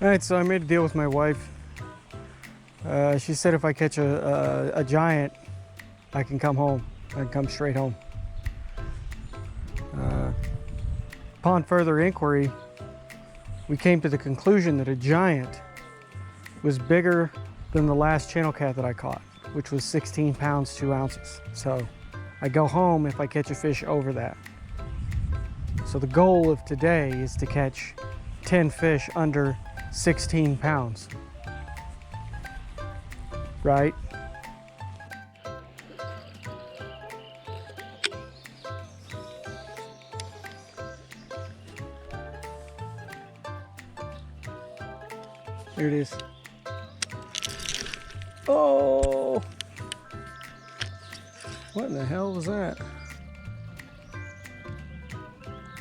All right, so I made a deal with my wife. She said if I catch a giant, I can come home. I can come straight home. Upon further inquiry, we came to the conclusion that a giant was bigger than the last channel cat that I caught, which was 16 pounds, 2 ounces. So I go home if I catch a fish over that. So the goal of today is to catch 10 fish under 16 pounds. Right? There it is. Oh! What in the hell was that?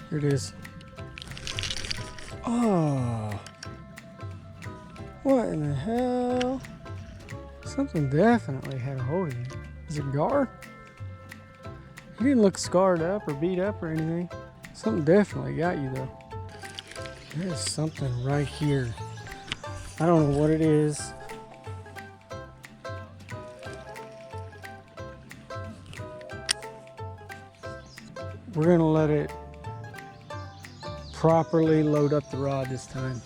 Here it is. Oh! What in the hell? Something definitely had a hold of him. Is it GAR? He didn't look scarred up or beat up or anything. Something definitely got you though. There's something right here. I don't know what it is. We're gonna let it properly load up the rod this time.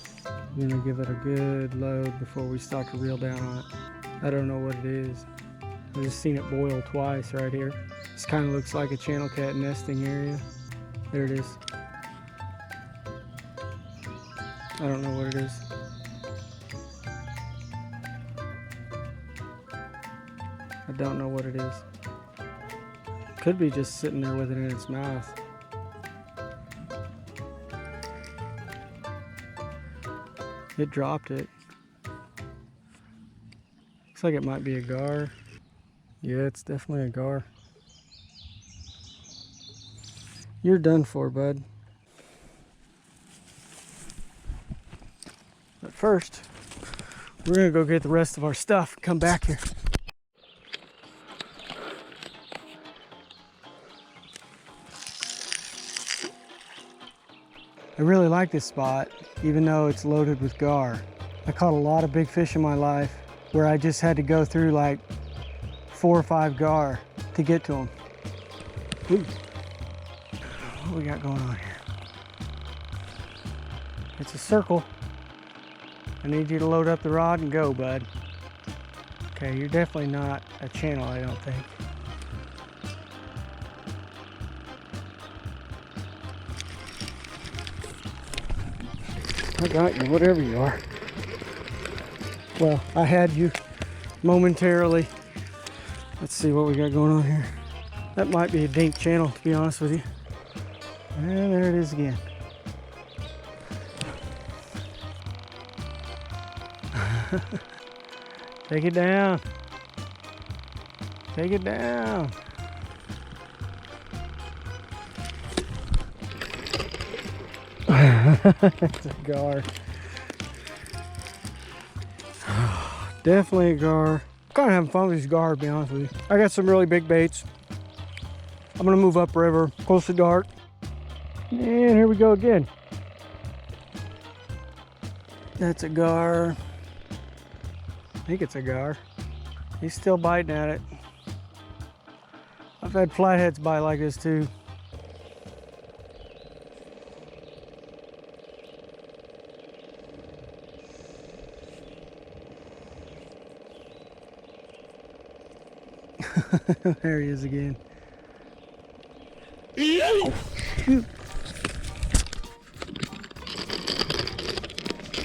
We're gonna give it a good load before we start to reel down on it. I don't know what it is. I've just seen it boil twice right here. This kind of looks like a channel cat nesting area. There it is. I don't know what it is. I don't know what it is. Could be just sitting there with it in its mouth. It dropped it. Looks like it might be a GAR. Yeah, it's definitely a GAR. You're done for, bud. But first, we're gonna go get the rest of our stuff. Come back here. I really like this spot, even though it's loaded with GAR. I caught a lot of big fish in my life where I just had to go through like 4 or 5 GAR to get to them. Ooh. What we got going on here? It's a circle. I need you to load up the rod and go, bud. Okay, you're definitely not a channel, I don't think. I got you, whatever you are. Well, I had you momentarily. Let's see what we got going on here. That might be a dink channel, to be honest with you. And there it is again. Take it down. Take it down. It's a GAR. Definitely a GAR. I'm kind of having fun with these GAR, to be honest with you. I got some really big baits. I'm gonna move upriver, close to dark. And here we go again. That's a GAR. I think it's a GAR. He's still biting at it. I've had flatheads bite like this too. There he is again. Oh, shoot.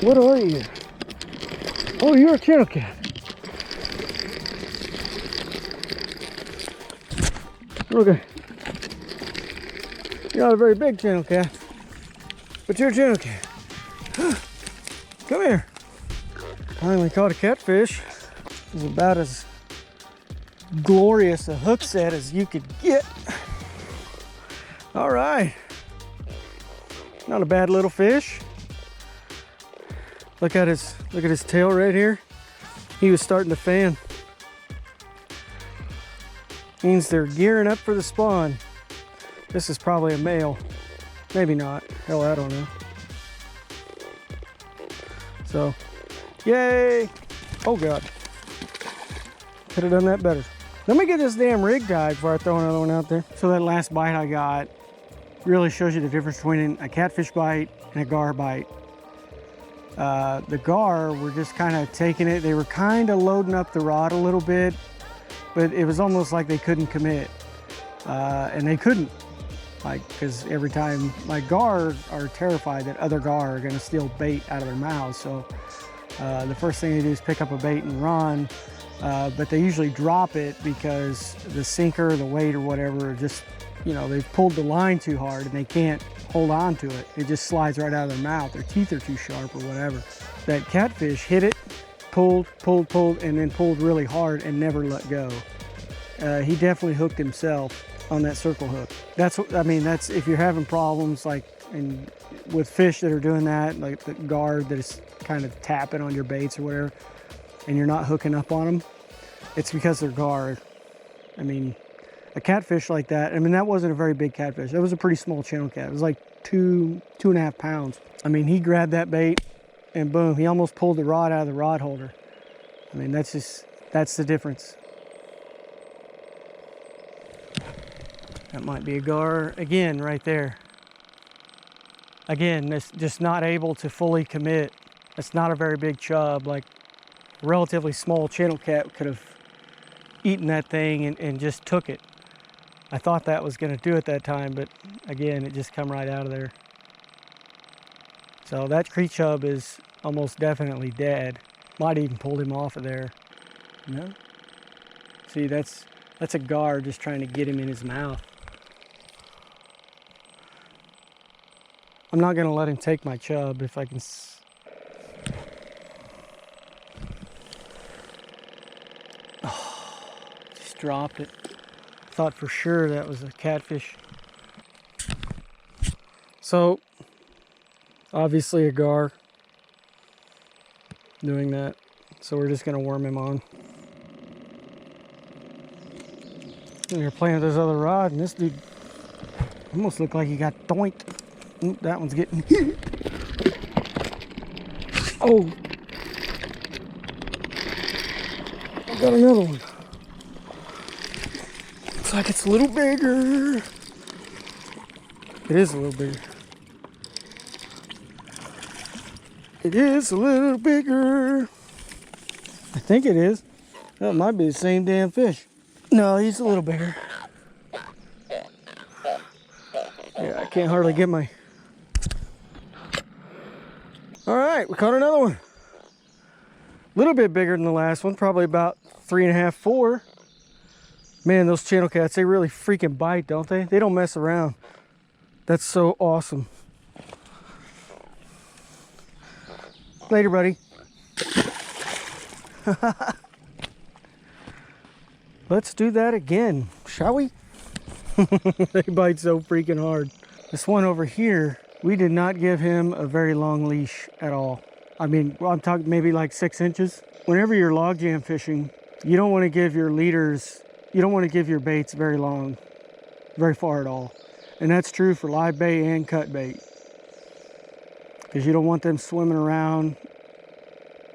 What are you? Oh, you're a channel cat. Okay. You're not a very big channel cat, but you're a channel cat. Come here. Finally caught a catfish. It was about as glorious a hook set as you could get. All right. Not a bad little fish. Look at his tail right here. He was starting to fan. Means they're gearing up for the spawn. This is probably a male. Maybe not. Hell, I don't know. So, yay! Oh God, could have done that better. Let me get this damn rig tied before I throw another one out there. So that last bite I got really shows you the difference between a catfish bite and a gar bite. The gar were just kind of taking it. They were kind of loading up the rod a little bit, but it was almost like they couldn't commit. And they couldn't, like, because every time, like, gar are terrified that other gar are gonna steal bait out of their mouths. So the first thing they do is pick up a bait and run, but they usually drop it because the sinker, the weight or whatever, just, you know, they've pulled the line too hard and they can't hold on to it. It just slides right out of their mouth. Their teeth are too sharp or whatever. That catfish hit it, pulled, and then pulled really hard and never let go. He definitely hooked himself on that circle hook. That's what I mean. That's if you're having problems like with fish that are doing that, like the gar that is kind of tapping on your baits or whatever, and you're not hooking up on them, it's because they're gar. I mean, a catfish like that, I mean, that wasn't a very big catfish. That was a pretty small channel cat. It was like 2.5 pounds. I mean, he grabbed that bait and boom, he almost pulled the rod out of the rod holder. I mean, that's the difference. That might be a gar again right there. Again, it's just not able to fully commit. It's not a very big chub. Like a relatively small channel cat could have eaten that thing and just took it. I thought that was going to do it that time, but again, it just come right out of there. So that creek chub is almost definitely dead. Might even pulled him off of there. No? See, that's a gar just trying to get him in his mouth. I'm not going to let him take my chub if I can. Oh, just dropped it. Thought for sure that was a catfish. So, obviously a gar doing that. So we're just going to worm him on. And you're playing with this other rod, and this dude almost looked like he got doinked. Oop, that one's getting oh, I got another one. Looks like it's a little bigger. It is a little bigger. It is a little bigger. I think it is. That might be the same damn fish. No, he's a little bigger. Yeah, I can't hardly get my... All right, we caught another one. A little bit bigger than the last one, probably about 3.5, 4. Man, those channel cats, they really freaking bite, don't they? They don't mess around. That's so awesome. Later, buddy. Let's do that again, shall we? They bite so freaking hard. This one over here, we did not give him a very long leash at all. I mean, I'm talking maybe like 6 inches. Whenever you're log jam fishing, you don't want to give your leaders, you don't want to give your baits very long, very far at all. And that's true for live bait and cut bait. Because you don't want them swimming around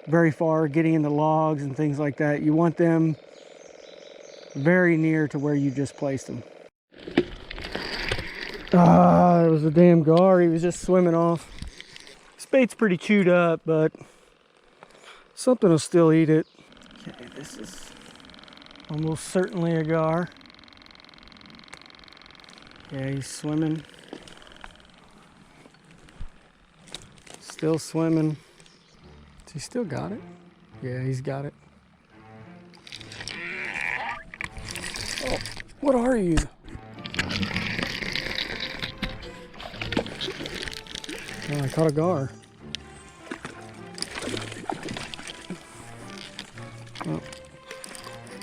very far, getting into logs and things like that. You want them very near to where you just placed them. Ah, it was a damn gar. He was just swimming off. This bait's pretty chewed up, but something will still eat it. Okay, this is almost certainly a gar. Yeah, he's swimming. Still swimming. Has he still got it? Yeah, he's got it. Oh, what are you? Oh, I caught a gar. Oh,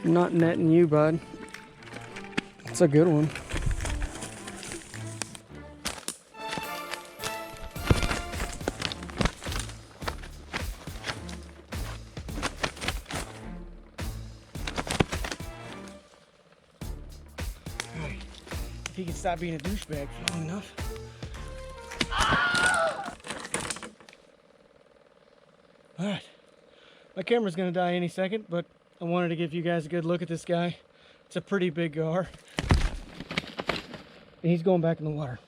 not netting you, bud. It's a good one. He can stop being a douchebag for long enough. All right, my camera's gonna die any second, but I wanted to give you guys a good look at this guy. It's a pretty big gar. And he's going back in the water.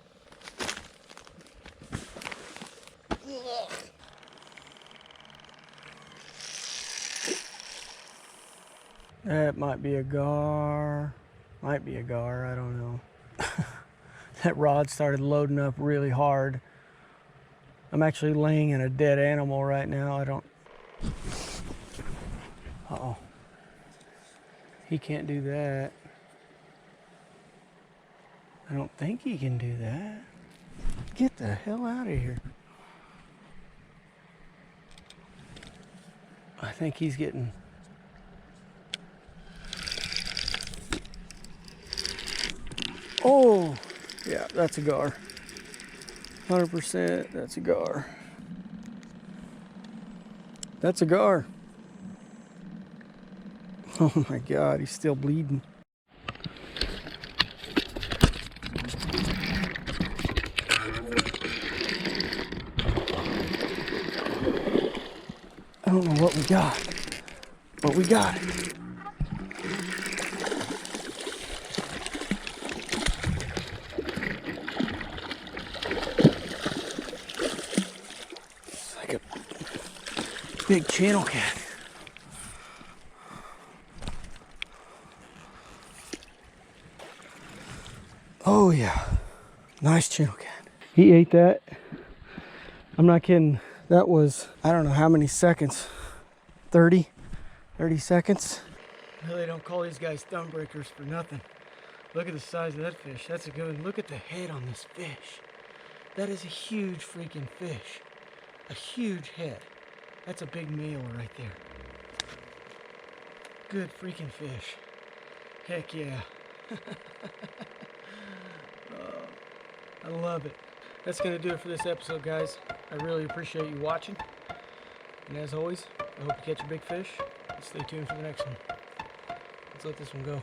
That might be a gar. Might be a gar, I don't know. That rod started loading up really hard. I'm actually laying in a dead animal right now. I don't... Uh-oh. He can't do that. I don't think he can do that. Get the hell out of here. I think he's getting... Oh, yeah, that's a gar. 100%, that's a gar. That's a gar. Oh my God, he's still bleeding. I don't know what we got, but we got it. It's like a big channel cat. Oh yeah, nice channel cat. He ate that. I'm not kidding. That was, I don't know how many seconds. 30 seconds. Really don't call these guys thumb breakers for nothing. Look at the size of that fish. That's a good one. Look at the head on this fish. That is a huge freaking fish. A huge head. That's a big male right there. Good freaking fish. Heck yeah. I love it. That's going to do it for this episode, guys. I really appreciate you watching. And as always, I hope you catch a big fish. Stay tuned for the next one. Let's let this one go.